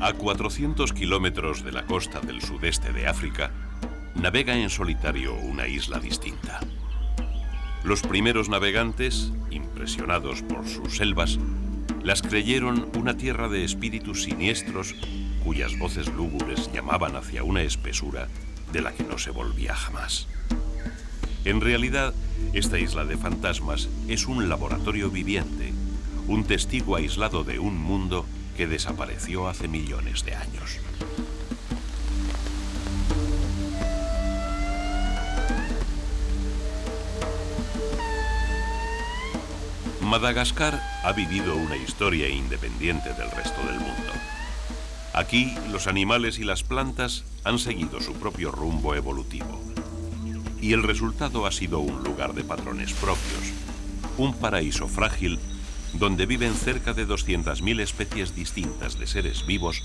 A 400 kilómetros de la costa del sudeste de África, navega en solitario una isla distinta. Los primeros navegantes, impresionados por sus selvas, las creyeron una tierra de espíritus siniestros cuyas voces lúgubres llamaban hacia una espesura de la que no se volvía jamás. En realidad, esta isla de fantasmas es un laboratorio viviente, un testigo aislado de un mundo que desapareció hace millones de años. Madagascar ha vivido una historia independiente del resto del mundo. Aquí, los animales y las plantas han seguido su propio rumbo evolutivo. Y el resultado ha sido un lugar de patrones propios, un paraíso frágil donde viven cerca de 200.000 especies distintas de seres vivos,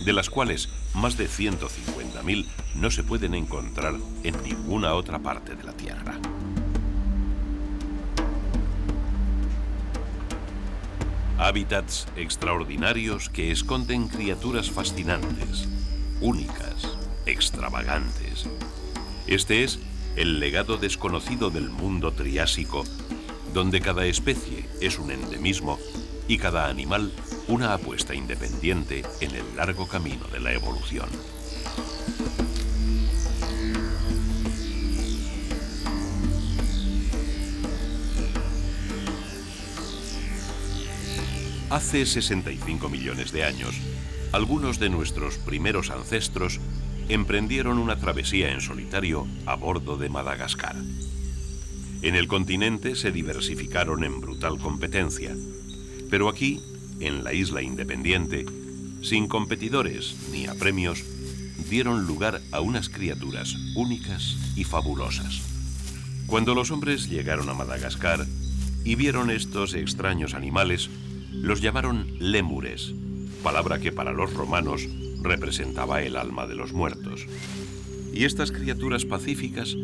de las cuales más de 150.000 no se pueden encontrar en ninguna otra parte de la Tierra. Hábitats extraordinarios que esconden criaturas fascinantes, únicas, extravagantes. Este es el legado desconocido del mundo triásico, donde cada especie es un endemismo y cada animal una apuesta independiente en el largo camino de la evolución. Hace 65 millones de años, algunos de nuestros primeros ancestros emprendieron una travesía en solitario a bordo de Madagascar. En el continente se diversificaron en brutal competencia, pero aquí, en la isla independiente, sin competidores ni apremios, dieron lugar a unas criaturas únicas y fabulosas. Cuando los hombres llegaron a Madagascar y vieron estos extraños animales, los llamaron lémures, palabra que para los romanos representaba el alma de los muertos. Y estas criaturas pacíficas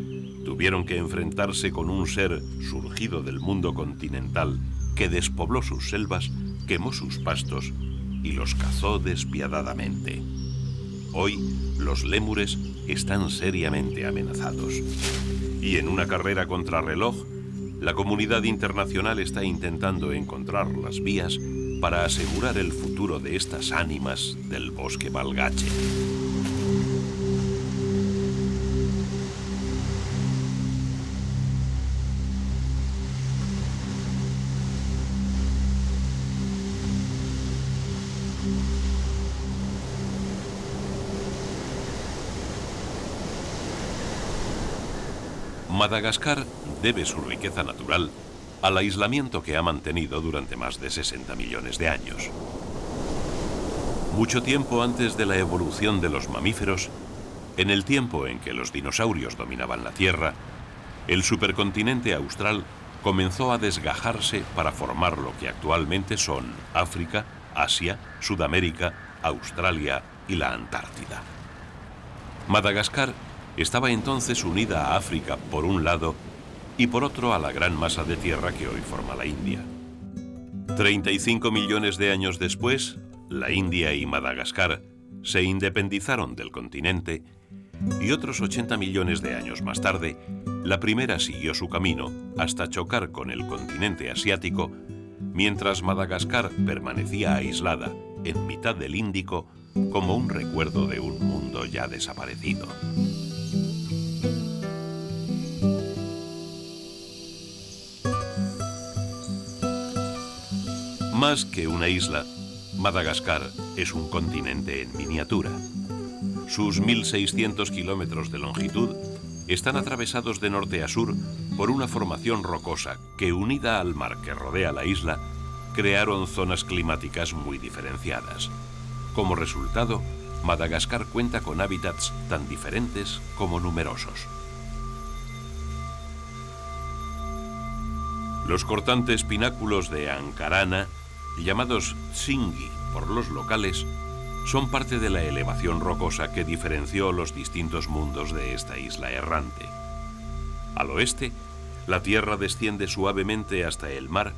tuvieron que enfrentarse con un ser surgido del mundo continental que despobló sus selvas, quemó sus pastos y los cazó despiadadamente. Hoy, los lémures están seriamente amenazados. Y en una carrera contrarreloj, la comunidad internacional está intentando encontrar las vías para asegurar el futuro de estas ánimas del bosque malgache. Madagascar debe su riqueza natural al aislamiento que ha mantenido durante más de 60 millones de años. Mucho tiempo antes de la evolución de los mamíferos, en el tiempo en que los dinosaurios dominaban la Tierra, el supercontinente austral comenzó a desgajarse para formar lo que actualmente son África, Asia, Sudamérica, Australia y la Antártida. Madagascar estaba entonces unida a África por un lado y por otro a la gran masa de tierra que hoy forma la India. 35 millones de años después, la India y Madagascar se independizaron del continente y otros 80 millones de años más tarde, la primera siguió su camino hasta chocar con el continente asiático, mientras Madagascar permanecía aislada en mitad del Índico como un recuerdo de un mundo ya desaparecido. Más que una isla, Madagascar es un continente en miniatura. Sus 1.600 kilómetros de longitud están atravesados de norte a sur por una formación rocosa que, unida al mar que rodea la isla, crearon zonas climáticas muy diferenciadas. Como resultado, Madagascar cuenta con hábitats tan diferentes como numerosos. Los cortantes pináculos de Ankarana, llamados Tsingy por los locales, son parte de la elevación rocosa que diferenció los distintos mundos de esta isla errante. Al oeste, la tierra desciende suavemente hasta el mar,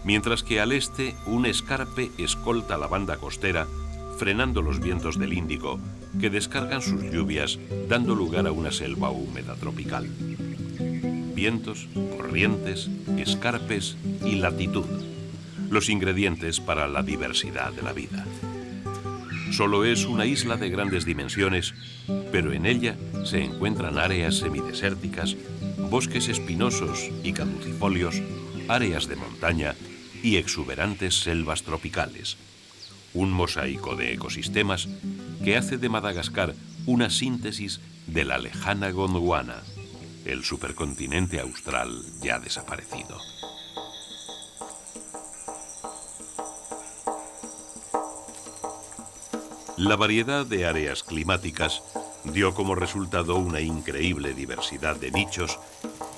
mientras que al este un escarpe escolta la banda costera, frenando los vientos del Índico, que descargan sus lluvias, dando lugar a una selva húmeda tropical. Vientos, corrientes, escarpes y latitud, los ingredientes para la diversidad de la vida. Solo es una isla de grandes dimensiones, pero en ella se encuentran áreas semidesérticas, bosques espinosos y caducifolios, áreas de montaña y exuberantes selvas tropicales. Un mosaico de ecosistemas que hace de Madagascar una síntesis de la lejana Gondwana, el supercontinente austral ya desaparecido. La variedad de áreas climáticas dio como resultado una increíble diversidad de nichos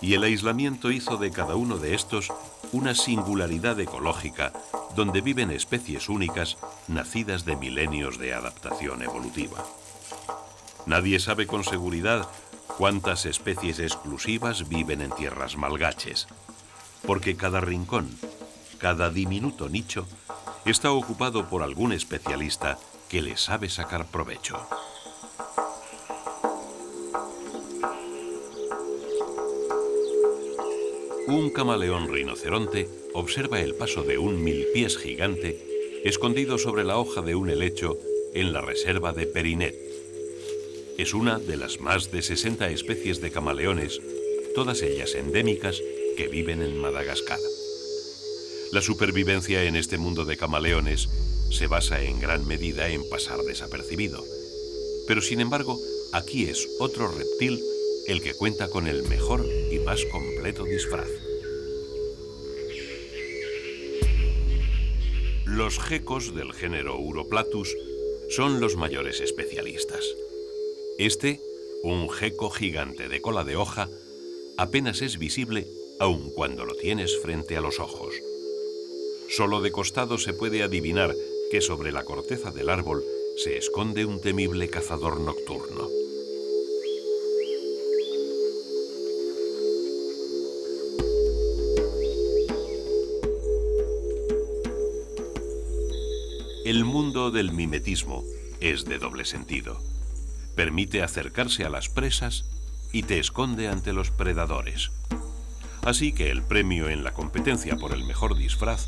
y el aislamiento hizo de cada uno de estos una singularidad ecológica donde viven especies únicas nacidas de milenios de adaptación evolutiva. Nadie sabe con seguridad cuántas especies exclusivas viven en tierras malgaches, porque cada rincón, cada diminuto nicho, está ocupado por algún especialista que le sabe sacar provecho. Un camaleón rinoceronte observa el paso de un milpiés gigante escondido sobre la hoja de un helecho en la reserva de Perinet. Es una de las más de 60 especies de camaleones, todas ellas endémicas, que viven en Madagascar. La supervivencia en este mundo de camaleones se basa en gran medida en pasar desapercibido. Pero sin embargo, aquí es otro reptil el que cuenta con el mejor y más completo disfraz. Los gecos del género Uroplatus son los mayores especialistas. Este, un geco gigante de cola de hoja, apenas es visible aun cuando lo tienes frente a los ojos. Solo de costado se puede adivinar que sobre la corteza del árbol se esconde un temible cazador nocturno. El mundo del mimetismo es de doble sentido. Permite acercarse a las presas y te esconde ante los predadores. Así que el premio en la competencia por el mejor disfraz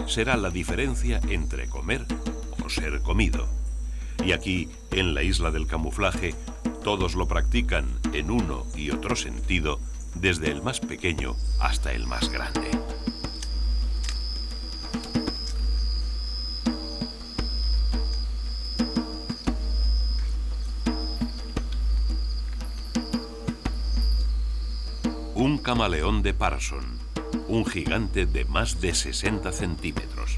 será la diferencia entre comer o ser comido. Y aquí, en la isla del camuflaje, todos lo practican en uno y otro sentido, desde el más pequeño hasta el más grande. Un camaleón de Parson, un gigante de más de 60 centímetros.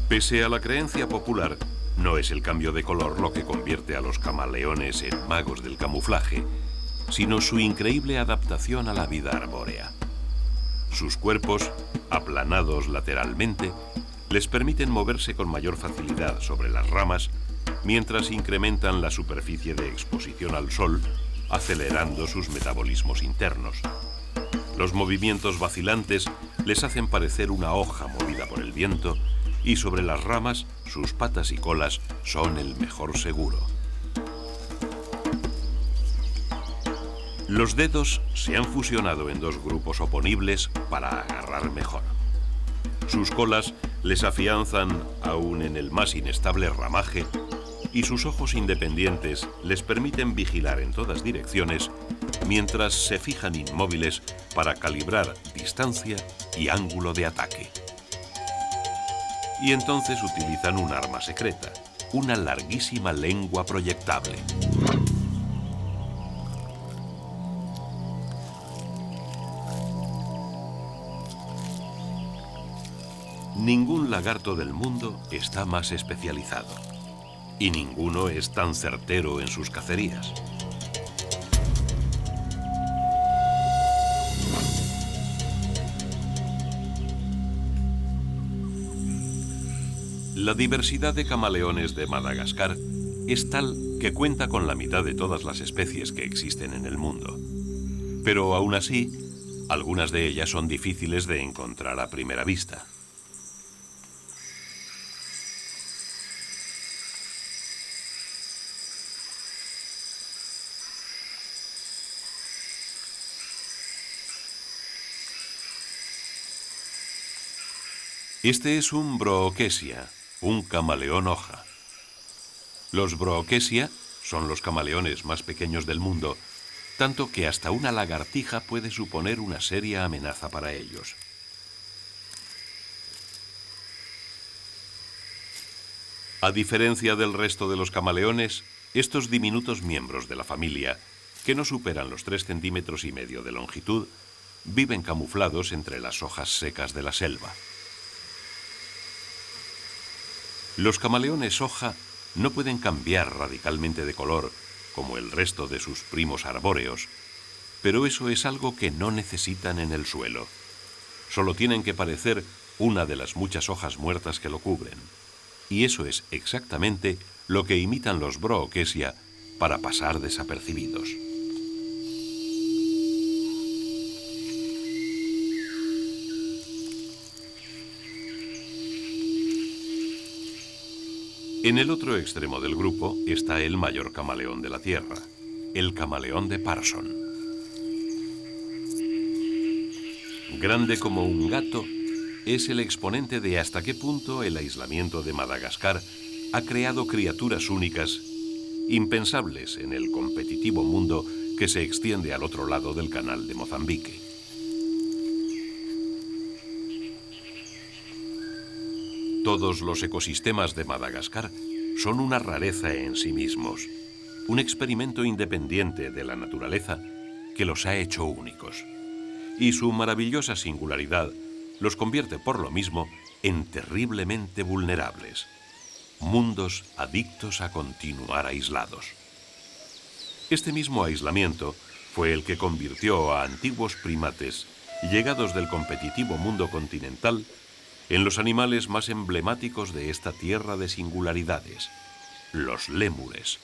Pese a la creencia popular, no es el cambio de color lo que convierte a los camaleones en magos del camuflaje, sino su increíble adaptación a la vida arbórea. Sus cuerpos, aplanados lateralmente, les permiten moverse con mayor facilidad sobre las ramas, mientras incrementan la superficie de exposición al sol, acelerando sus metabolismos internos. Los movimientos vacilantes les hacen parecer una hoja movida por el viento, y sobre las ramas, sus patas y colas son el mejor seguro. Los dedos se han fusionado en dos grupos oponibles para agarrar mejor. Sus colas les afianzan aún en el más inestable ramaje, y sus ojos independientes les permiten vigilar en todas direcciones mientras se fijan inmóviles para calibrar distancia y ángulo de ataque. Y entonces utilizan un arma secreta, una larguísima lengua proyectable. Ningún lagarto del mundo está más especializado. Y ninguno es tan certero en sus cacerías. La diversidad de camaleones de Madagascar es tal que cuenta con la mitad de todas las especies que existen en el mundo. Pero aún así, Algunas de ellas son difíciles de encontrar a primera vista. Este es un Brookesia, un camaleón hoja. Los Brookesia son los camaleones más pequeños del mundo, tanto que hasta una lagartija puede suponer una seria amenaza para ellos. A diferencia del resto de los camaleones, estos diminutos miembros de la familia, que no superan los 3,5 centímetros de longitud, viven camuflados entre las hojas secas de la selva. Los camaleones hoja no pueden cambiar radicalmente de color como el resto de sus primos arbóreos, pero eso es algo que no necesitan en el suelo. Solo tienen que parecer una de las muchas hojas muertas que lo cubren. Y eso es exactamente lo que imitan los Brookesia para pasar desapercibidos. En el otro extremo del grupo está el mayor camaleón de la Tierra, el camaleón de Parson. Grande como un gato, es el exponente de hasta qué punto el aislamiento de Madagascar ha creado criaturas únicas, impensables en el competitivo mundo que se extiende al otro lado del canal de Mozambique. Todos los ecosistemas de Madagascar son una rareza en sí mismos, un experimento independiente de la naturaleza que los ha hecho únicos. Y su maravillosa singularidad los convierte por lo mismo en terriblemente vulnerables, mundos adictos a continuar aislados. Este mismo aislamiento fue el que convirtió a antiguos primates, llegados del competitivo mundo continental, en los animales más emblemáticos de esta tierra de singularidades, los lémures.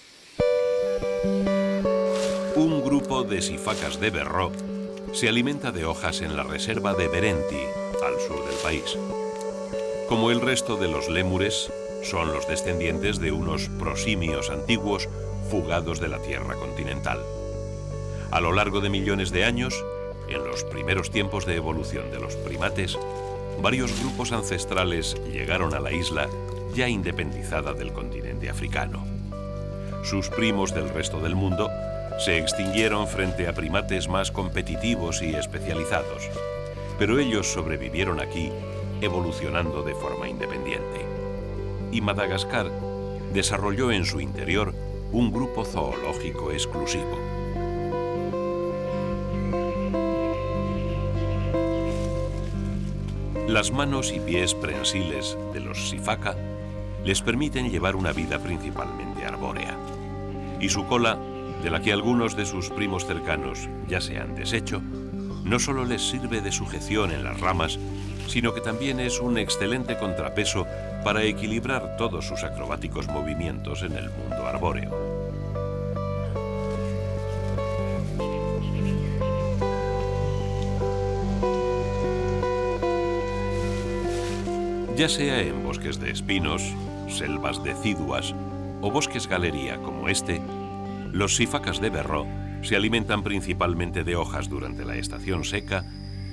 Un grupo de sifacas de berro se alimenta de hojas en la reserva de Berenti, al sur del país. Como el resto de los lémures, son los descendientes de unos prosimios antiguos fugados de la tierra continental. A lo largo de millones de años, en los primeros tiempos de evolución de los primates, varios grupos ancestrales llegaron a la isla ya independizada del continente africano. Sus primos del resto del mundo se extinguieron frente a primates más competitivos y especializados, pero ellos sobrevivieron aquí, evolucionando de forma independiente. Y Madagascar desarrolló en su interior un grupo zoológico exclusivo. Las manos y pies prensiles de los sifaka les permiten llevar una vida principalmente arbórea. Y su cola, de la que algunos de sus primos cercanos ya se han deshecho, no solo les sirve de sujeción en las ramas, sino que también es un excelente contrapeso para equilibrar todos sus acrobáticos movimientos en el mundo arbóreo. Ya sea en bosques de espinos, selvas deciduas o bosques galería como este, los sifacas de berro se alimentan principalmente de hojas durante la estación seca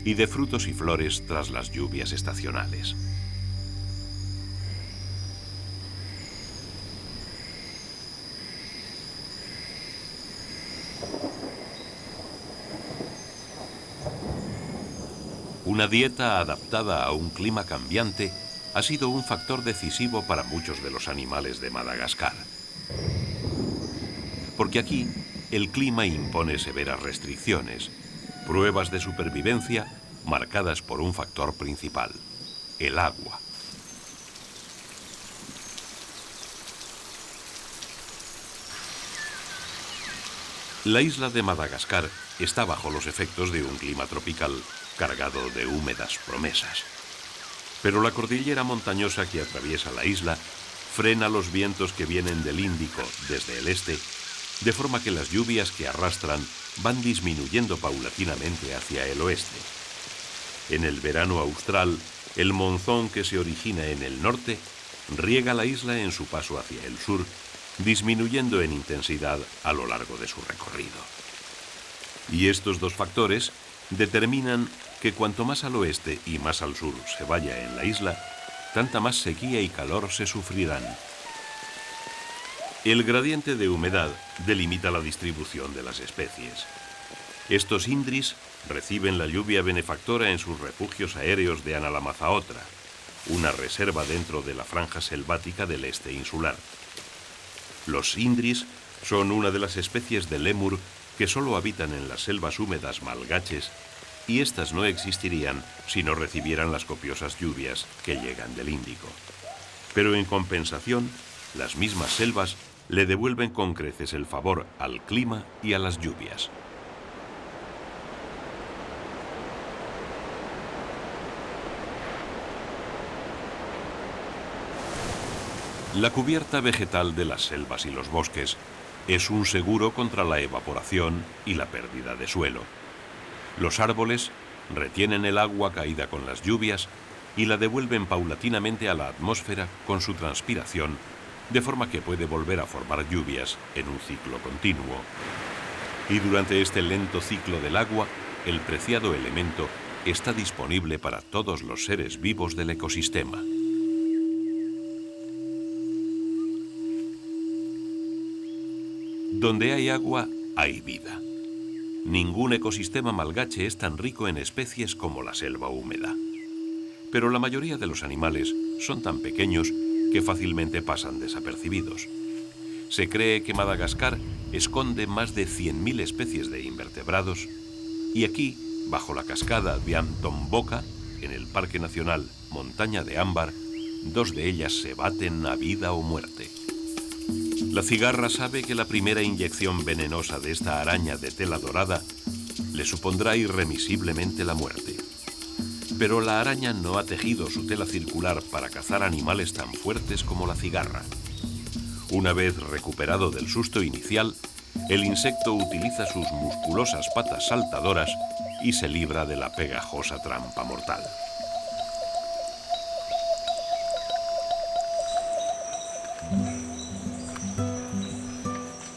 y de frutos y flores tras las lluvias estacionales. Una dieta adaptada a un clima cambiante ha sido un factor decisivo para muchos de los animales de Madagascar. Porque aquí el clima impone severas restricciones, pruebas de supervivencia marcadas por un factor principal, el agua. La isla de Madagascar está bajo los efectos de un clima tropical cargado de húmedas promesas. Pero la cordillera montañosa que atraviesa la isla frena los vientos que vienen del Índico desde el este, de forma que las lluvias que arrastran van disminuyendo paulatinamente hacia el oeste. En el verano austral, el monzón que se origina en el norte riega la isla en su paso hacia el sur, disminuyendo en intensidad a lo largo de su recorrido. Y estos dos factores determinan que cuanto más al oeste y más al sur se vaya en la isla, tanta más sequía y calor se sufrirán. El gradiente de humedad delimita la distribución de las especies. Estos indris reciben la lluvia benefactora en sus refugios aéreos de Analamazaotra, una reserva dentro de la franja selvática del este insular. Los indris son una de las especies de lémur que solo habitan en las selvas húmedas malgaches, y estas no existirían si no recibieran las copiosas lluvias que llegan del Índico. Pero en compensación, las mismas selvas le devuelven con creces el favor al clima y a las lluvias. La cubierta vegetal de las selvas y los bosques es un seguro contra la evaporación y la pérdida de suelo. Los árboles retienen el agua caída con las lluvias y la devuelven paulatinamente a la atmósfera con su transpiración, de forma que puede volver a formar lluvias en un ciclo continuo. Y durante este lento ciclo del agua, el preciado elemento está disponible para todos los seres vivos del ecosistema. Donde hay agua, hay vida. Ningún ecosistema malgache es tan rico en especies como la selva húmeda. Pero la mayoría de los animales son tan pequeños que fácilmente pasan desapercibidos. Se cree que Madagascar esconde más de 100.000 especies de invertebrados, y aquí, bajo la cascada de Antomboka, en el Parque Nacional Montaña de Ámbar, dos de ellas se baten a vida o muerte. La cigarra sabe que la primera inyección venenosa de esta araña de tela dorada le supondrá irremisiblemente la muerte. Pero la araña no ha tejido su tela circular para cazar animales tan fuertes como la cigarra. Una vez recuperado del susto inicial, el insecto utiliza sus musculosas patas saltadoras y se libra de la pegajosa trampa mortal.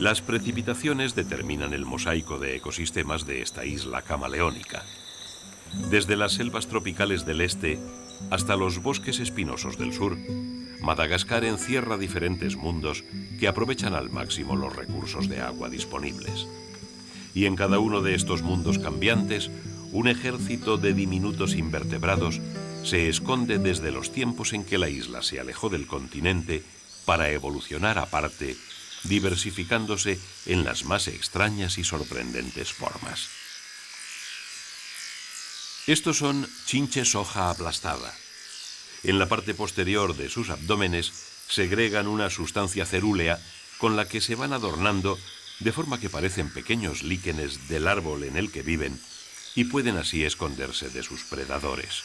Las precipitaciones determinan el mosaico de ecosistemas de esta isla camaleónica. Desde las selvas tropicales del este hasta los bosques espinosos del sur, Madagascar encierra diferentes mundos que aprovechan al máximo los recursos de agua disponibles. Y en cada uno de estos mundos cambiantes, un ejército de diminutos invertebrados se esconde desde los tiempos en que la isla se alejó del continente para evolucionar aparte, diversificándose en las más extrañas y sorprendentes formas. Estos son chinches hoja aplastada. En la parte posterior de sus abdómenes segregan una sustancia cerúlea con la que se van adornando de forma que parecen pequeños líquenes del árbol en el que viven y pueden así esconderse de sus predadores.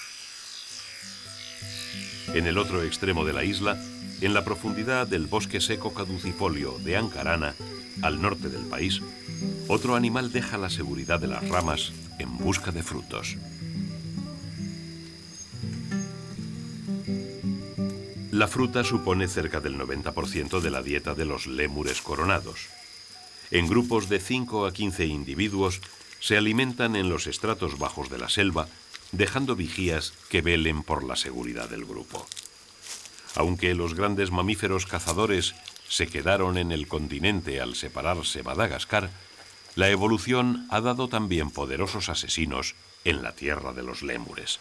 En el otro extremo de la isla, en la profundidad del bosque seco caducifolio de Ankarana, al norte del país, otro animal deja la seguridad de las ramas en busca de frutos. La fruta supone cerca del 90% de la dieta de los lémures coronados. En grupos de 5 a 15 individuos se alimentan en los estratos bajos de la selva, dejando vigías que velen por la seguridad del grupo. Aunque los grandes mamíferos cazadores se quedaron en el continente al separarse Madagascar, la evolución ha dado también poderosos asesinos en la tierra de los lémures.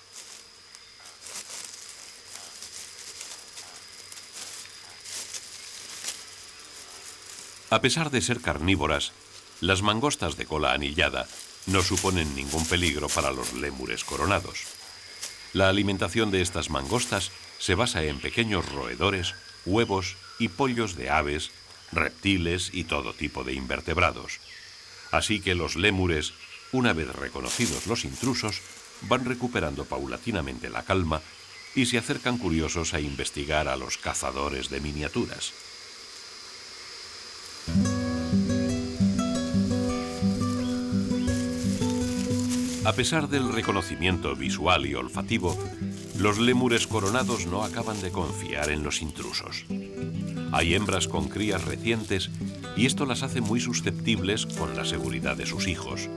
A pesar de ser carnívoras, las mangostas de cola anillada no suponen ningún peligro para los lémures coronados. La alimentación de estas mangostas se basa en pequeños roedores, huevos y pollos de aves, reptiles y todo tipo de invertebrados. Así que los lémures, una vez reconocidos los intrusos, van recuperando paulatinamente la calma y se acercan curiosos a investigar a los cazadores de miniaturas. A pesar del reconocimiento visual y olfativo, los lémures coronados no acaban de confiar en los intrusos. Hay hembras con crías recientes y esto las hace muy susceptibles con la seguridad de sus hijos.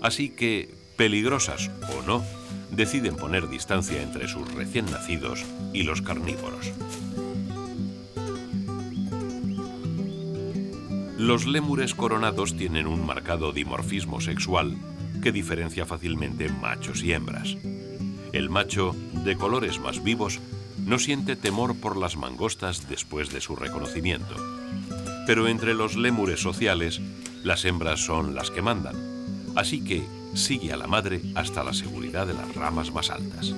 Así que, peligrosas o no, deciden poner distancia entre sus recién nacidos y los carnívoros. Los lémures coronados tienen un marcado dimorfismo sexual que diferencia fácilmente machos y hembras. El macho, de colores más vivos, no siente temor por las mangostas después de su reconocimiento. Pero entre los lémures sociales, las hembras son las que mandan, así que sigue a la madre hasta la seguridad de las ramas más altas.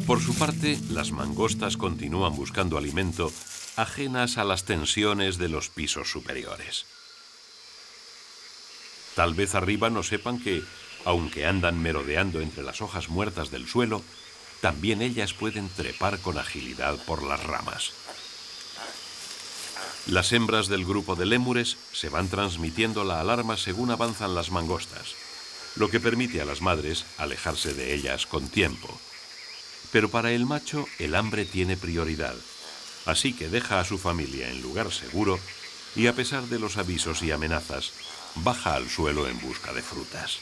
Por su parte, las mangostas continúan buscando alimento ajenas a las tensiones de los pisos superiores. Tal vez arriba no sepan que, aunque andan merodeando entre las hojas muertas del suelo, también ellas pueden trepar con agilidad por las ramas. Las hembras del grupo de lémures se van transmitiendo la alarma según avanzan las mangostas, lo que permite a las madres alejarse de ellas con tiempo. Pero para el macho el hambre tiene prioridad, así que deja a su familia en lugar seguro y a pesar de los avisos y amenazas, baja al suelo en busca de frutas.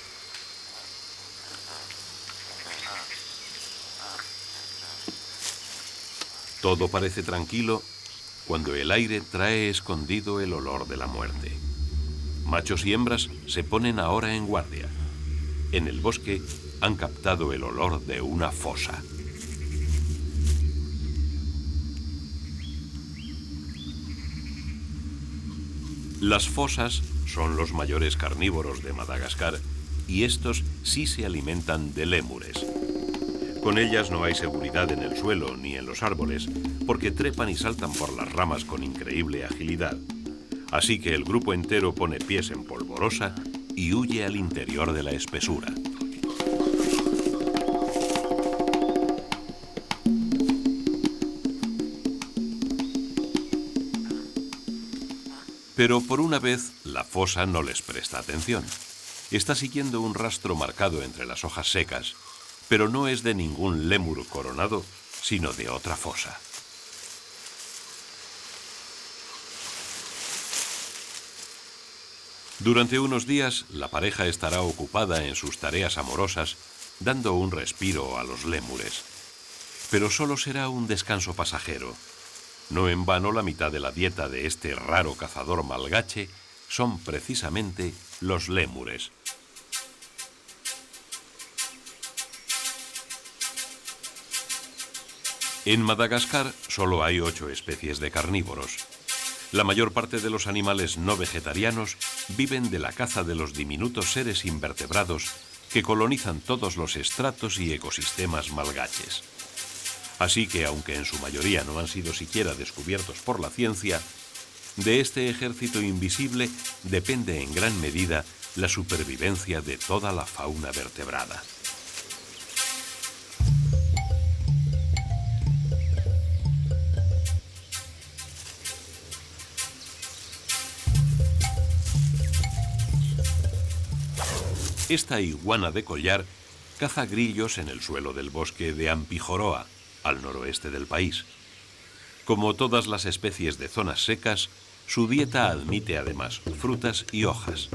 Todo parece tranquilo cuando el aire trae escondido el olor de la muerte. Machos y hembras se ponen ahora en guardia. En el bosque han captado el olor de una fosa. Las fosas son los mayores carnívoros de Madagascar y estos sí se alimentan de lémures. Con ellas no hay seguridad en el suelo ni en los árboles porque trepan y saltan por las ramas con increíble agilidad. Así que el grupo entero pone pies en polvorosa y huye al interior de la espesura. Pero por una vez, la fosa no les presta atención. Está siguiendo un rastro marcado entre las hojas secas, pero no es de ningún lémur coronado, sino de otra fosa. Durante unos días, la pareja estará ocupada en sus tareas amorosas, dando un respiro a los lémures. Pero solo será un descanso pasajero. No en vano la mitad de la dieta de este raro cazador malgache son precisamente los lémures. En Madagascar solo hay 8 especies de carnívoros. La mayor parte de los animales no vegetarianos viven de la caza de los diminutos seres invertebrados que colonizan todos los estratos y ecosistemas malgaches. Así que, aunque en su mayoría no han sido siquiera descubiertos por la ciencia, de este ejército invisible depende en gran medida la supervivencia de toda la fauna vertebrada. Esta iguana de collar caza grillos en el suelo del bosque de Ampijoroa, al noroeste del país. Como todas las especies de zonas secas, su dieta admite además frutas y hojas.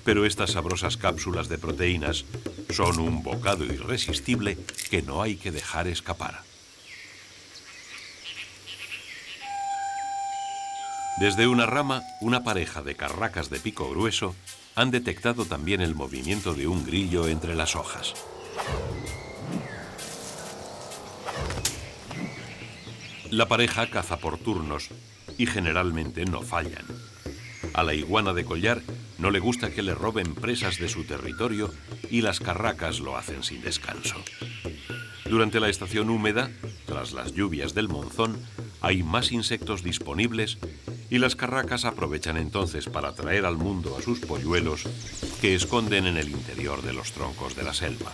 Pero estas sabrosas cápsulas de proteínas son un bocado irresistible que no hay que dejar escapar. Desde una rama, una pareja de carracas de pico grueso han detectado también el movimiento de un grillo entre las hojas. La pareja caza por turnos y generalmente no fallan. A la iguana de collar no le gusta que le roben presas de su territorio y las carracas lo hacen sin descanso. Durante la estación húmeda, tras las lluvias del monzón, hay más insectos disponibles y las carracas aprovechan entonces para traer al mundo a sus polluelos que esconden en el interior de los troncos de la selva.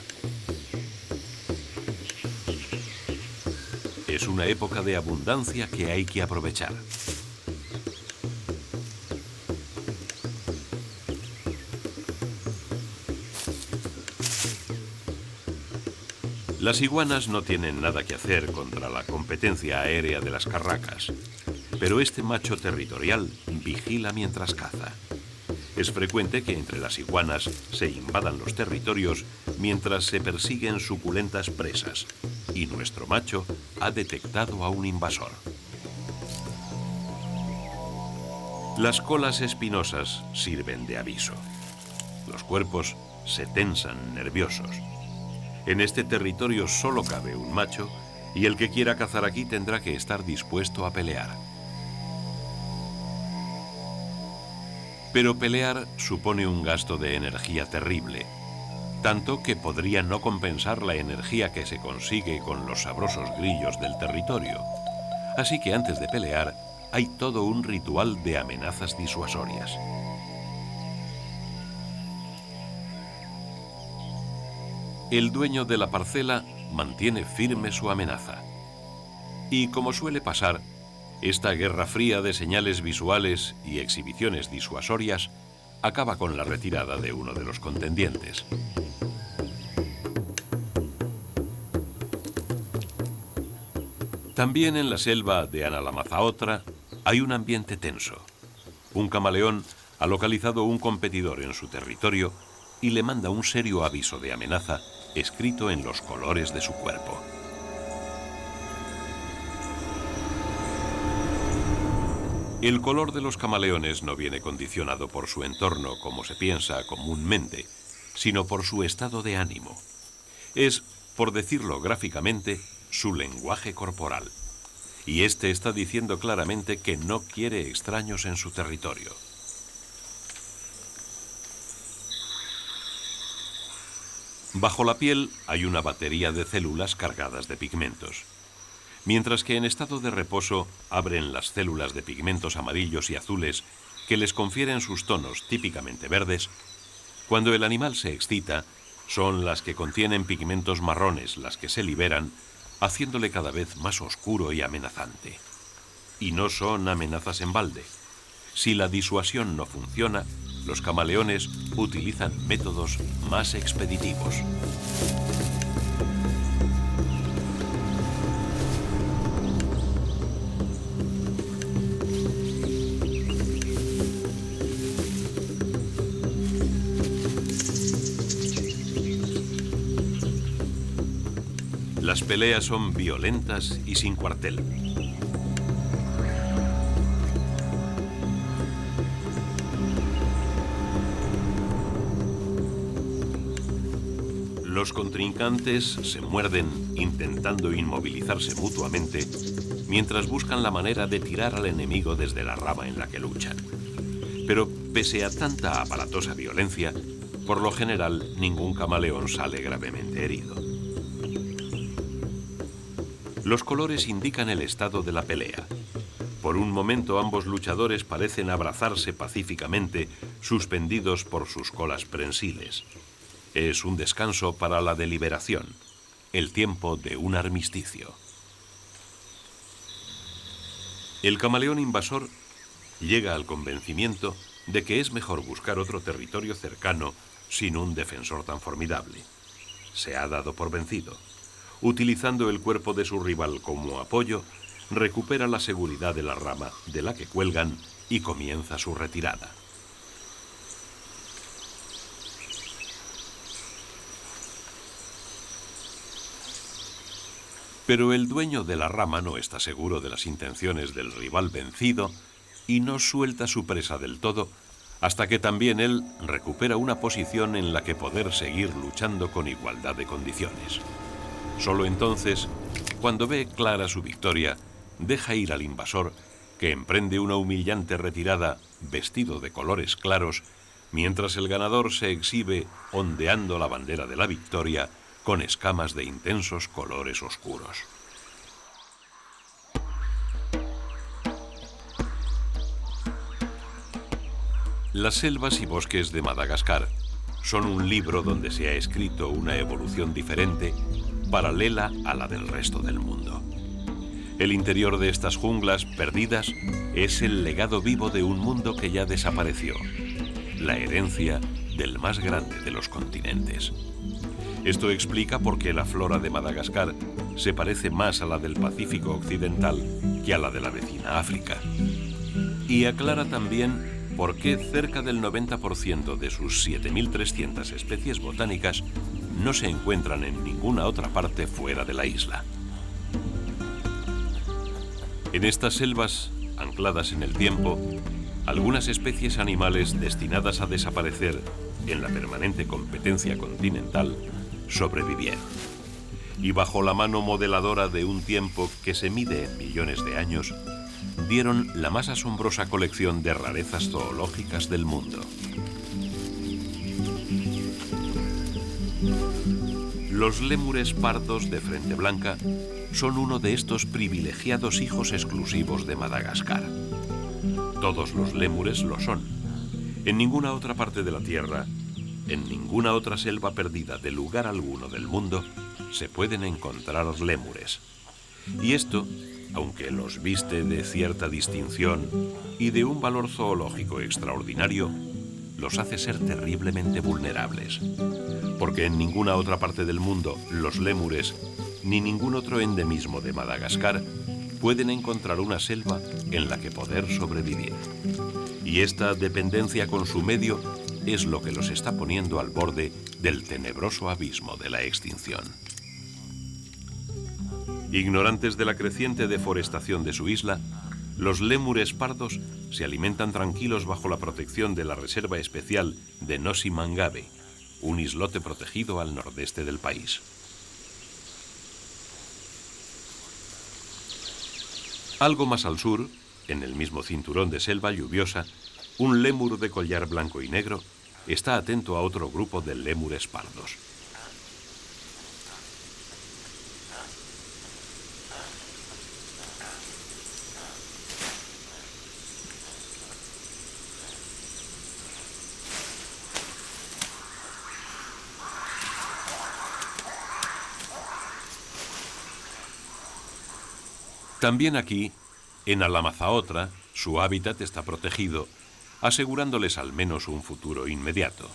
Es una época de abundancia que hay que aprovechar. Las iguanas no tienen nada que hacer contra la competencia aérea de las carracas, pero este macho territorial vigila mientras caza. Es frecuente que entre las iguanas se invadan los territorios mientras se persiguen suculentas presas, y nuestro macho ha detectado a un invasor. Las colas espinosas sirven de aviso. Los cuerpos se tensan nerviosos. En este territorio solo cabe un macho y el que quiera cazar aquí tendrá que estar dispuesto a pelear. Pero pelear supone un gasto de energía terrible, tanto que podría no compensar la energía que se consigue con los sabrosos grillos del territorio. Así que antes de pelear hay todo un ritual de amenazas disuasorias. El dueño de la parcela mantiene firme su amenaza. Y como suele pasar, esta guerra fría de señales visuales y exhibiciones disuasorias acaba con la retirada de uno de los contendientes. También en la selva de Analamazaotra hay un ambiente tenso. Un camaleón ha localizado un competidor en su territorio y le manda un serio aviso de amenaza escrito en los colores de su cuerpo. El color de los camaleones no viene condicionado por su entorno como se piensa comúnmente, sino por su estado de ánimo. Es, por decirlo gráficamente, su lenguaje corporal. Y este está diciendo claramente que no quiere extraños en su territorio. Bajo la piel hay una batería de células cargadas de pigmentos. Mientras que en estado de reposo abren las células de pigmentos amarillos y azules que les confieren sus tonos típicamente verdes, cuando el animal se excita, son las que contienen pigmentos marrones las que se liberan, haciéndole cada vez más oscuro y amenazante. Y no son amenazas en balde. Si la disuasión no funciona, los camaleones utilizan métodos más expeditivos. Las peleas son violentas y sin cuartel. Los contrincantes se muerden intentando inmovilizarse mutuamente mientras buscan la manera de tirar al enemigo desde la rama en la que luchan. Pero pese a tanta aparatosa violencia, por lo general ningún camaleón sale gravemente herido. Los colores indican el estado de la pelea. Por un momento ambos luchadores parecen abrazarse pacíficamente, suspendidos por sus colas prensiles. Es un descanso para la deliberación, el tiempo de un armisticio. El camaleón invasor llega al convencimiento de que es mejor buscar otro territorio cercano sin un defensor tan formidable. Se ha dado por vencido. Utilizando el cuerpo de su rival como apoyo, recupera la seguridad de la rama de la que cuelgan y comienza su retirada. Pero el dueño de la rama no está seguro de las intenciones del rival vencido y no suelta su presa del todo hasta que también él recupera una posición en la que poder seguir luchando con igualdad de condiciones. Solo entonces, cuando ve clara su victoria, deja ir al invasor, que emprende una humillante retirada vestido de colores claros, mientras el ganador se exhibe ondeando la bandera de la victoria con escamas de intensos colores oscuros. Las selvas y bosques de Madagascar son un libro donde se ha escrito una evolución diferente, paralela a la del resto del mundo. El interior de estas junglas perdidas es el legado vivo de un mundo que ya desapareció, la herencia del más grande de los continentes. Esto explica por qué la flora de Madagascar se parece más a la del Pacífico Occidental que a la de la vecina África. Y aclara también por qué cerca del 90% de sus 7.300 especies botánicas no se encuentran en ninguna otra parte fuera de la isla. En estas selvas, ancladas en el tiempo, algunas especies animales destinadas a desaparecer en la permanente competencia continental sobrevivieron. Y bajo la mano modeladora de un tiempo que se mide en millones de años, dieron la más asombrosa colección de rarezas zoológicas del mundo. Los lémures pardos de frente blanca son uno de estos privilegiados hijos exclusivos de Madagascar. Todos los lémures lo son. En ninguna otra parte de la Tierra, en ninguna otra selva perdida de lugar alguno del mundo, se pueden encontrar lémures. Y esto, aunque los viste de cierta distinción y de un valor zoológico extraordinario, los hace ser terriblemente vulnerables. Porque en ninguna otra parte del mundo los lémures, ni ningún otro endemismo de Madagascar, pueden encontrar una selva en la que poder sobrevivir. Y esta dependencia con su medio es lo que los está poniendo al borde del tenebroso abismo de la extinción. Ignorantes de la creciente deforestación de su isla, los lémures pardos se alimentan tranquilos bajo la protección de la Reserva Especial de Nosy Mangabey, un islote protegido al nordeste del país. Algo más al sur, en el mismo cinturón de selva lluviosa, un lémur de collar blanco y negro está atento a otro grupo de lémures pardos. También aquí, en Alamazaotra, su hábitat está protegido, asegurándoles al menos un futuro inmediato.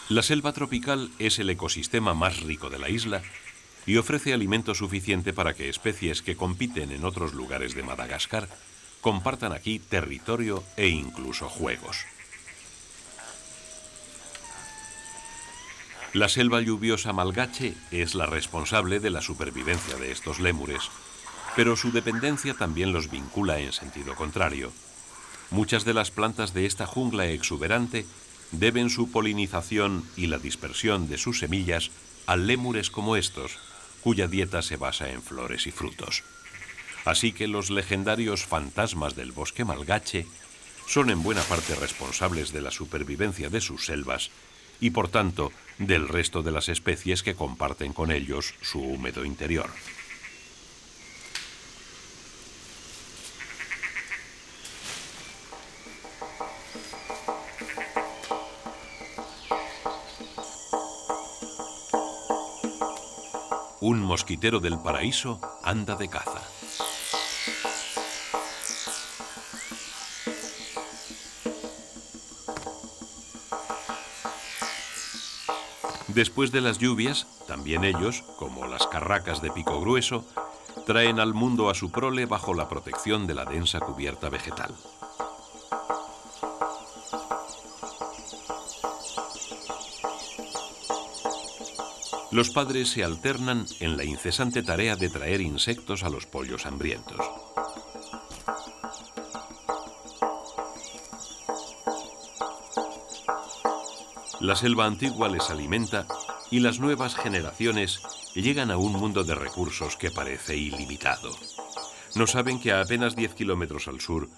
La selva tropical es el ecosistema más rico de la isla y ofrece alimento suficiente para que especies que compiten en otros lugares de Madagascar compartan aquí territorio e incluso juegos. La selva lluviosa malgache es la responsable de la supervivencia de estos lémures, pero su dependencia también los vincula en sentido contrario. Muchas de las plantas de esta jungla exuberante deben su polinización y la dispersión de sus semillas a lémures como estos, cuya dieta se basa en flores y frutos. Así que los legendarios fantasmas del bosque malgache son en buena parte responsables de la supervivencia de sus selvas y, por tanto, del resto de las especies que comparten con ellos su húmedo interior. Un mosquitero del paraíso anda de caza. Después de las lluvias, también ellos, como las carracas de pico grueso, traen al mundo a su prole bajo la protección de la densa cubierta vegetal. Los padres se alternan en la incesante tarea de traer insectos a los pollos hambrientos. La selva antigua les alimenta y las nuevas generaciones llegan a un mundo de recursos que parece ilimitado. No saben que a apenas 10 kilómetros al sur,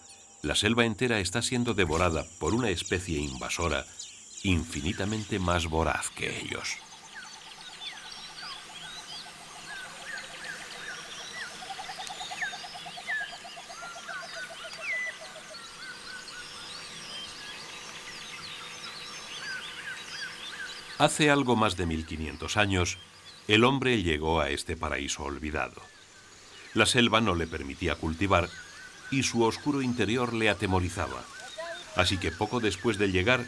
la selva entera está siendo devorada por una especie invasora infinitamente más voraz que ellos. Hace algo más de 1500 años, El hombre llegó a este paraíso olvidado. La selva no le permitía cultivar y su oscuro interior le atemorizaba. Así que poco después de llegar,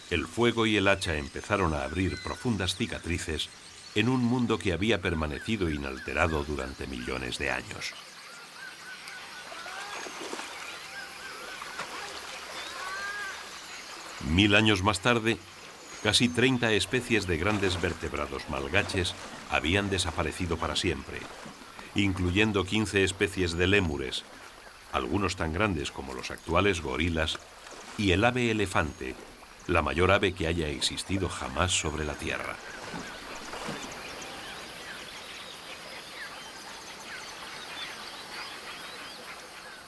el fuego y el hacha empezaron a abrir profundas cicatrices en un mundo que había permanecido inalterado durante millones de años. Mil años más tarde, casi 30 especies de grandes vertebrados malgaches habían desaparecido para siempre, incluyendo 15 especies de lémures, algunos tan grandes como los actuales gorilas, y el ave elefante, la mayor ave que haya existido jamás sobre la Tierra.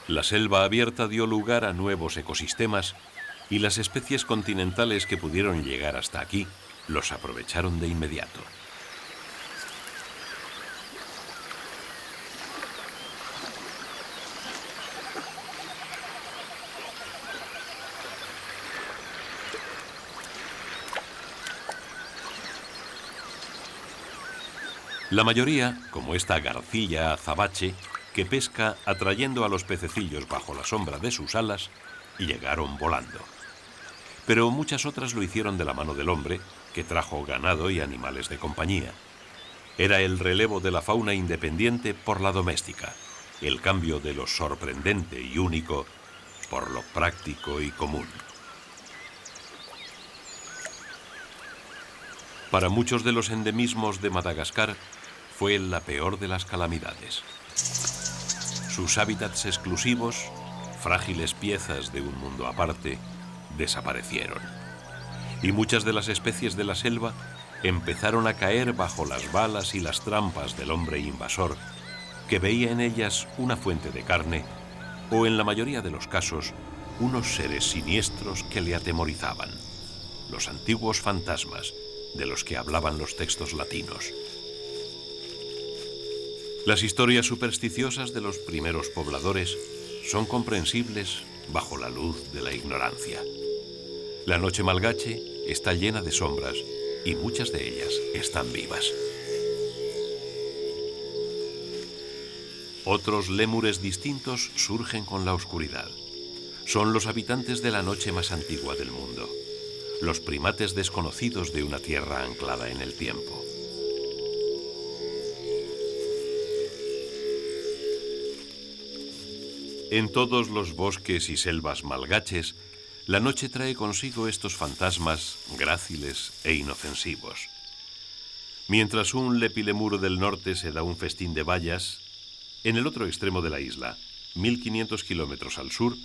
La selva abierta dio lugar a nuevos ecosistemas y las especies continentales que pudieron llegar hasta aquí los aprovecharon de inmediato. La mayoría, como esta garcilla azabache, que pesca atrayendo a los pececillos bajo la sombra de sus alas, llegaron volando. Pero muchas otras lo hicieron de la mano del hombre, que trajo ganado y animales de compañía. Era el relevo de la fauna independiente por la doméstica, el cambio de lo sorprendente y único por lo práctico y común. Para muchos de los endemismos de Madagascar, fue la peor de las calamidades. Sus hábitats exclusivos, frágiles piezas de un mundo aparte, desaparecieron. Y muchas de las especies de la selva empezaron a caer bajo las balas y las trampas del hombre invasor, que veía en ellas una fuente de carne, o en la mayoría de los casos, unos seres siniestros que le atemorizaban. Los antiguos fantasmas de los que hablaban los textos latinos. Las historias supersticiosas de los primeros pobladores son comprensibles bajo la luz de la ignorancia. La noche malgache está llena de sombras y muchas de ellas están vivas. Otros lémures distintos surgen con la oscuridad. Son los habitantes de la noche más antigua del mundo, los primates desconocidos de una tierra anclada en el tiempo. En todos los bosques y selvas malgaches, la noche trae consigo estos fantasmas gráciles e inofensivos. Mientras un lepilemur del norte se da un festín de bayas, en el otro extremo de la isla, 1500 kilómetros al sur,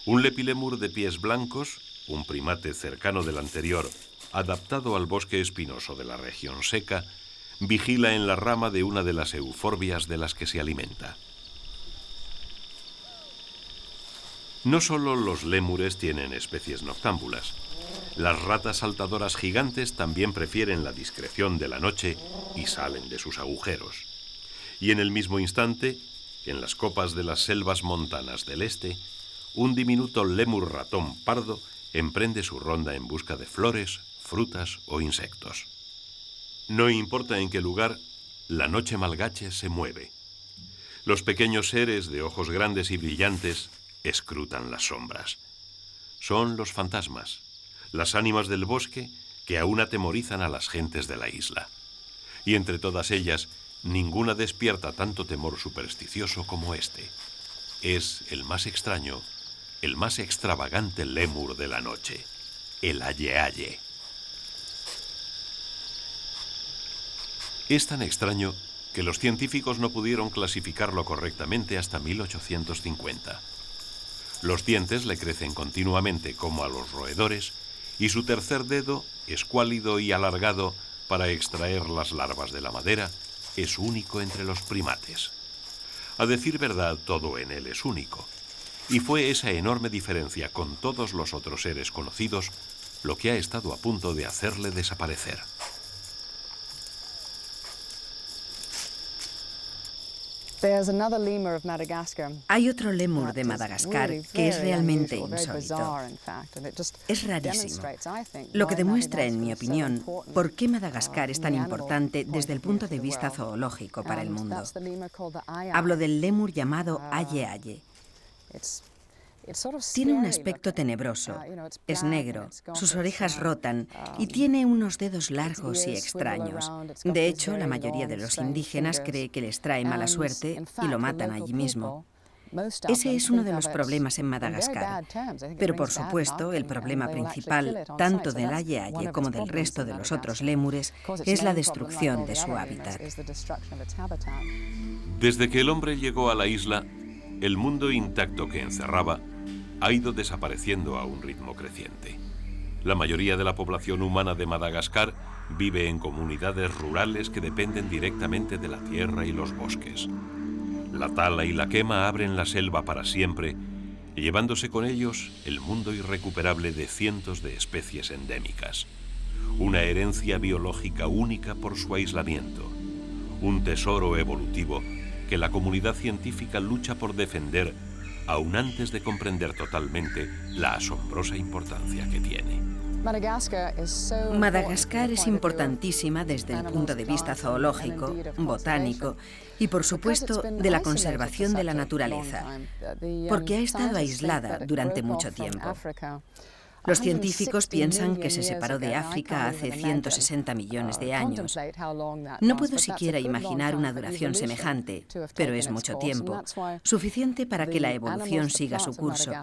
un lepilemur de pies blancos, un primate cercano del anterior, adaptado al bosque espinoso de la región seca, vigila en la rama de una de las euforbias de las que se alimenta. No solo los lémures tienen especies noctámbulas. Las ratas saltadoras gigantes también prefieren la discreción de la noche y salen de sus agujeros. Y en el mismo instante, en las copas de las selvas montanas del este, un diminuto lémur ratón pardo emprende su ronda en busca de flores, frutas o insectos. No importa en qué lugar, la noche malgache se mueve. Los pequeños seres de ojos grandes y brillantes escrutan las sombras. Son los fantasmas, las ánimas del bosque que aún atemorizan a las gentes de la isla. Y entre todas ellas, ninguna despierta tanto temor supersticioso como este. Es el más extraño, el más extravagante lémur de la noche, el aye-aye. Es tan extraño que los científicos no pudieron clasificarlo correctamente hasta 1850. Los dientes le crecen continuamente como a los roedores y su tercer dedo, escuálido y alargado para extraer las larvas de la madera, es único entre los primates. A decir verdad, todo en él es único. Y fue esa enorme diferencia con todos los otros seres conocidos lo que ha estado a punto de hacerle desaparecer. Hay otro lémur de Madagascar que es realmente insólito. Es rarísimo, lo que demuestra, en mi opinión, por qué Madagascar es tan importante desde el punto de vista zoológico para el mundo. Hablo del lémur llamado Aye Aye. Tiene un aspecto tenebroso, es negro, sus orejas rotan y tiene unos dedos largos y extraños. De hecho, la mayoría de los indígenas cree que les trae mala suerte y lo matan allí mismo. Ese es uno de los problemas en Madagascar, pero por supuesto el problema principal, tanto del Aye Aye como del resto de los otros lémures, es la destrucción de su hábitat. Desde que el hombre llegó a la isla, el mundo intacto que encerraba ha ido desapareciendo a un ritmo creciente. La mayoría de la población humana de Madagascar vive en comunidades rurales que dependen directamente de la tierra y los bosques. La tala y la quema abren la selva para siempre, llevándose con ellos el mundo irrecuperable de cientos de especies endémicas. Una herencia biológica única por su aislamiento. Un tesoro evolutivo que la comunidad científica lucha por defender, aún antes de comprender totalmente la asombrosa importancia que tiene. Madagascar es importantísima desde el punto de vista zoológico, botánico y, por supuesto, de la conservación de la naturaleza, porque ha estado aislada durante mucho tiempo. Los científicos piensan que se separó de África hace 160 millones de años. No puedo siquiera imaginar una duración semejante, pero es mucho tiempo, suficiente para que la evolución siga su curso.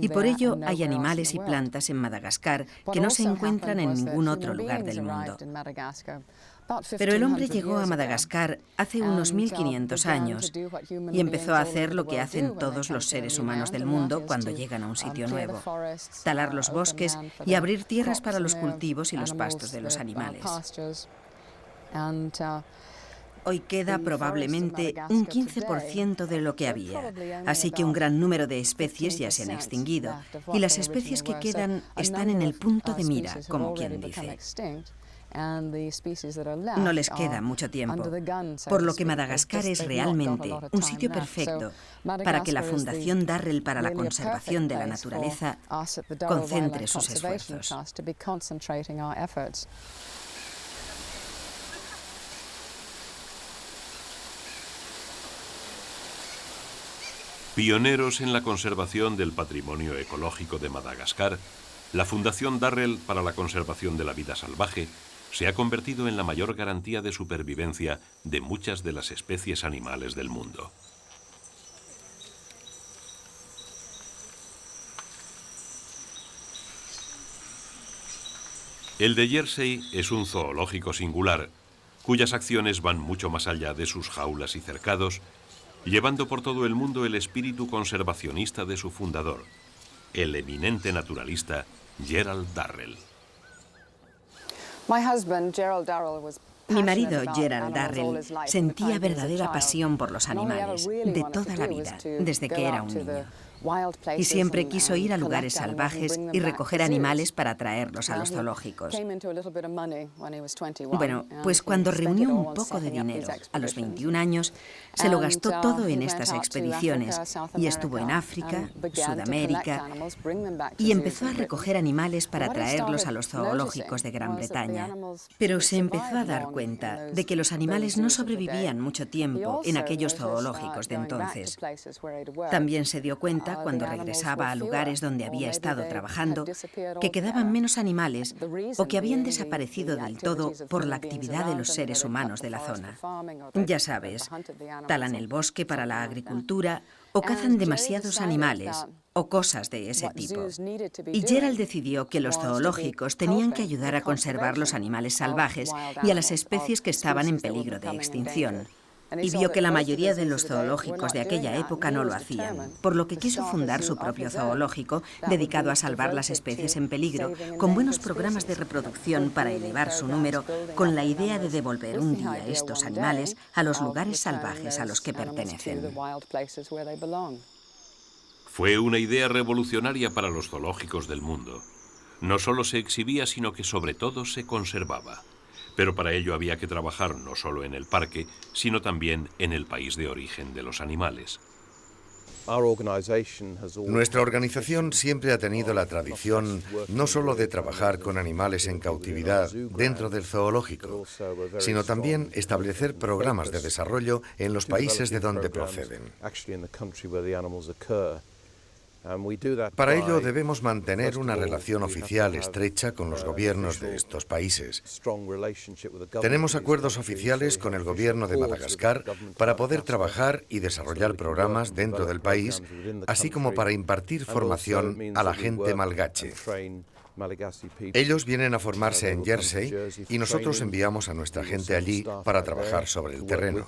Y por ello hay animales y plantas en Madagascar que no se encuentran en ningún otro lugar del mundo. Pero el hombre llegó a Madagascar hace unos 1500 años y empezó a hacer lo que hacen todos los seres humanos del mundo cuando llegan a un sitio nuevo: talar los bosques y abrir tierras para los cultivos y los pastos de los animales. Hoy queda probablemente un 15% de lo que había, así que un gran número de especies ya se han extinguido y las especies que quedan están en el punto de mira, como quien dice. No les queda mucho tiempo, por lo que Madagascar es realmente un sitio perfecto para que la Fundación Darrell para la Conservación de la Naturaleza concentre sus esfuerzos. Pioneros en la conservación del patrimonio ecológico de Madagascar, la Fundación Darrell para la Conservación de la Vida Salvaje se ha convertido en la mayor garantía de supervivencia de muchas de las especies animales del mundo. El de Jersey es un zoológico singular, cuyas acciones van mucho más allá de sus jaulas y cercados, llevando por todo el mundo el espíritu conservacionista de su fundador, el eminente naturalista Gerald Darrell. Mi marido, Gerald Darrell, sentía verdadera pasión por los animales de toda la vida, desde que era un niño. Y siempre quiso ir a lugares salvajes y recoger animales para traerlos a los zoológicos. Bueno, pues cuando reunió un poco de dinero, a los 21 años, se lo gastó todo en estas expediciones y estuvo en África, Sudamérica y empezó a recoger animales para traerlos a los zoológicos de Gran Bretaña. Pero se empezó a dar cuenta de que los animales no sobrevivían mucho tiempo en aquellos zoológicos de entonces. También se dio cuenta, cuando regresaba a lugares donde había estado trabajando, que quedaban menos animales o que habían desaparecido del todo por la actividad de los seres humanos de la zona. Ya sabes, talan el bosque para la agricultura o cazan demasiados animales o cosas de ese tipo. Y Gerald decidió que los zoológicos tenían que ayudar a conservar los animales salvajes y a las especies que estaban en peligro de extinción. Y vio que la mayoría de los zoológicos de aquella época no lo hacían, por lo que quiso fundar su propio zoológico dedicado a salvar las especies en peligro, con buenos programas de reproducción para elevar su número, con la idea de devolver un día estos animales a los lugares salvajes a los que pertenecen. Fue una idea revolucionaria para los zoológicos del mundo. No solo se exhibía, sino que sobre todo se conservaba. Pero para ello había que trabajar no solo en el parque, sino también en el país de origen de los animales. Nuestra organización siempre ha tenido la tradición no solo de trabajar con animales en cautividad dentro del zoológico, sino también establecer programas de desarrollo en los países de donde proceden. Para ello debemos mantener una relación oficial estrecha con los gobiernos de estos países. Tenemos acuerdos oficiales con el gobierno de Madagascar para poder trabajar y desarrollar programas dentro del país, así como para impartir formación a la gente malgache. Ellos vienen a formarse en Jersey y nosotros enviamos a nuestra gente allí para trabajar sobre el terreno.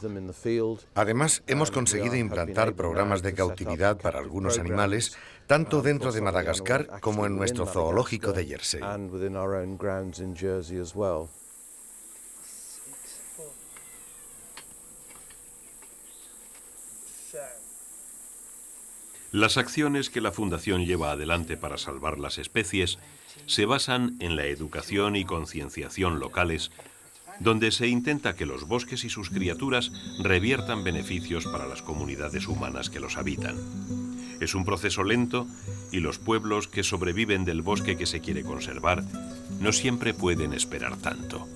Además, hemos conseguido implantar programas de cautividad para algunos animales, tanto dentro de Madagascar como en nuestro zoológico de Jersey. Las acciones que la Fundación lleva adelante para salvar las especies se basan en la educación y concienciación locales, donde se intenta que los bosques y sus criaturas reviertan beneficios para las comunidades humanas que los habitan. Es un proceso lento y los pueblos que sobreviven del bosque que se quiere conservar no siempre pueden esperar tanto.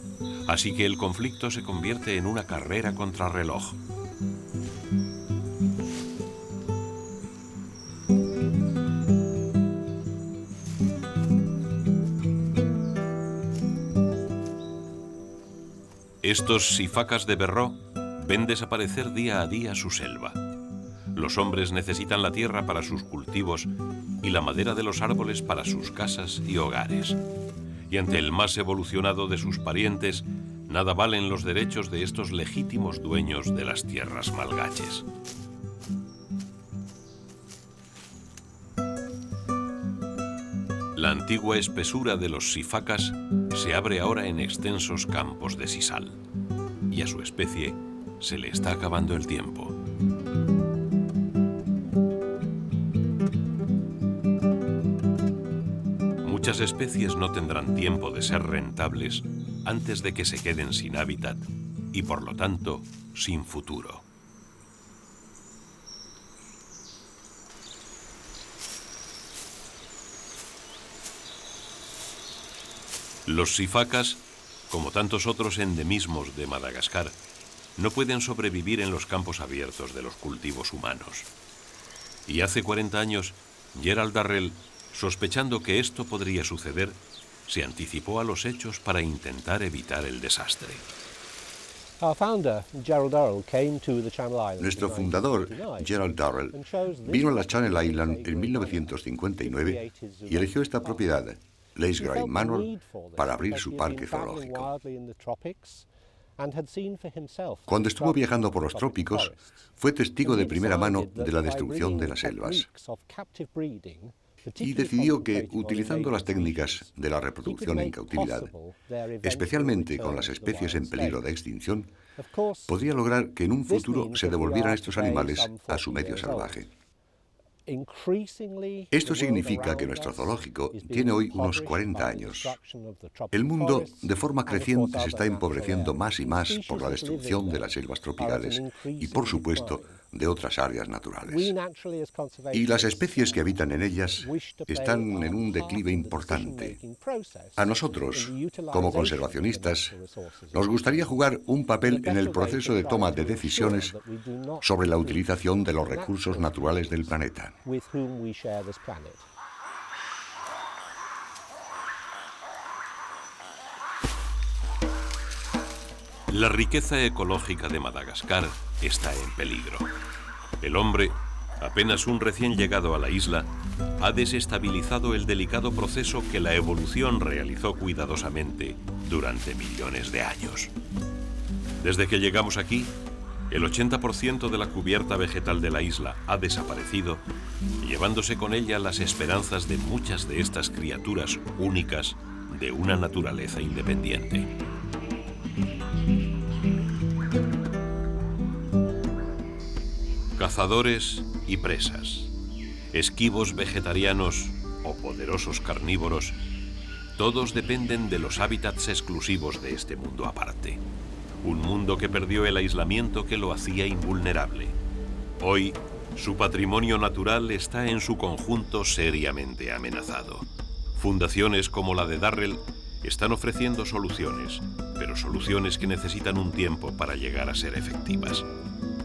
Así que el conflicto se convierte en una carrera contrarreloj. Estos sifacas de Berró ven desaparecer día a día su selva. Los hombres necesitan la tierra para sus cultivos y la madera de los árboles para sus casas y hogares. Y ante el más evolucionado de sus parientes, nada valen los derechos de estos legítimos dueños de las tierras malgaches. La antigua espesura de los sifacas se abre ahora en extensos campos de sisal. Y a su especie se le está acabando el tiempo. Muchas especies no tendrán tiempo de ser rentables antes de que se queden sin hábitat y, por lo tanto, sin futuro. Los sifacas, como tantos otros endemismos de Madagascar, no pueden sobrevivir en los campos abiertos de los cultivos humanos. Y hace 40 años, Gerald Darrell, sospechando que esto podría suceder, se anticipó a los hechos para intentar evitar el desastre. Nuestro fundador, Gerald Darrell, vino a la Channel Island en 1959 y eligió esta propiedad, Leisgray Manor, para abrir su parque zoológico. Cuando estuvo viajando por los trópicos, fue testigo de primera mano de la destrucción de las selvas y decidió que, utilizando las técnicas de la reproducción en cautividad, especialmente con las especies en peligro de extinción, podría lograr que en un futuro se devolvieran estos animales a su medio salvaje. Esto significa que nuestro zoológico tiene hoy unos 40 años. El mundo, de forma creciente, se está empobreciendo más y más por la destrucción de las selvas tropicales y, por supuesto, de otras áreas naturales. Y las especies que habitan en ellas están en un declive importante. A nosotros, como conservacionistas, nos gustaría jugar un papel en el proceso de toma de decisiones sobre la utilización de los recursos naturales del planeta. La riqueza ecológica de Madagascar está en peligro. El hombre, apenas un recién llegado a la isla, ha desestabilizado el delicado proceso que la evolución realizó cuidadosamente durante millones de años. Desde que llegamos aquí, el 80% de la cubierta vegetal de la isla ha desaparecido, llevándose con ella las esperanzas de muchas de estas criaturas únicas de una naturaleza independiente. Cazadores y presas, esquivos vegetarianos o poderosos carnívoros, Todos dependen de los hábitats exclusivos de este mundo aparte. Un mundo que perdió el aislamiento que lo hacía invulnerable. Hoy, su patrimonio natural está en su conjunto seriamente amenazado. Fundaciones como la de Darrell están ofreciendo soluciones, pero soluciones que necesitan un tiempo para llegar a ser efectivas.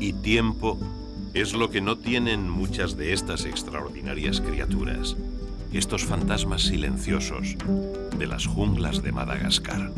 Y tiempo es lo que no tienen muchas de estas extraordinarias criaturas, estos fantasmas silenciosos de las junglas de Madagascar.